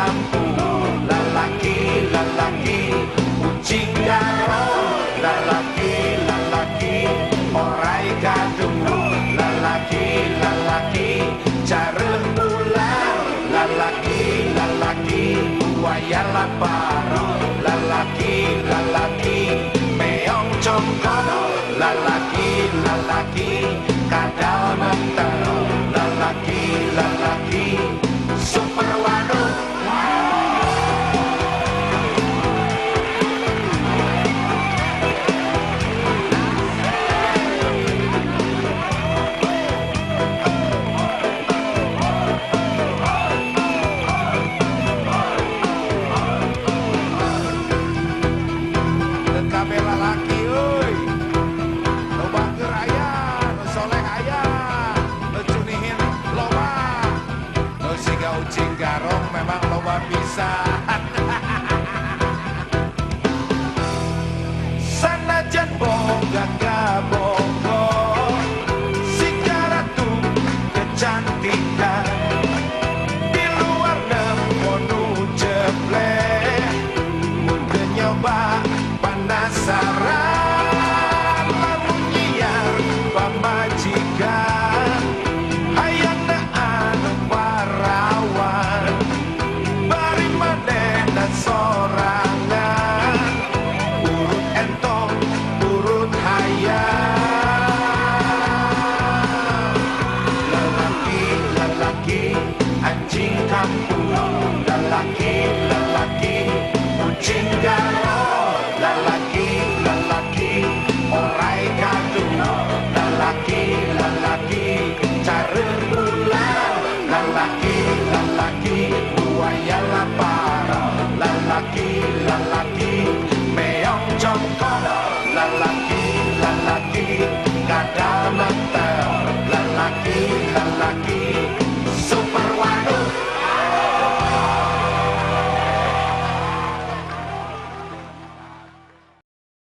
kampung. Lalaki kucing garong. Lalaki orai gadung. Lalaki cara ular. Lalaki buaya lapar. Lalaki meong congkol. Lalaki kadal mentah. Lalaki super waduk. Kabeh lalaki euy, loba keur aya, nu soleh aya, nu cunihin loba, nu siga ucing garong memang loba pisan. Sanajan boga kabogo, siga ratu kecantikan, di luar nemonu jebleh, mun teu nyoba penasaran lamun nyiar pamajikan hayangna anu parawan bari manehna sorangan urut entong urut hayang lalaki anjing kampung lalaki kucing garong lalaki orai gadung lalaki cara ular lalaki buaya lapar lalaki meong jongkok lalaki kadal mentah lalaki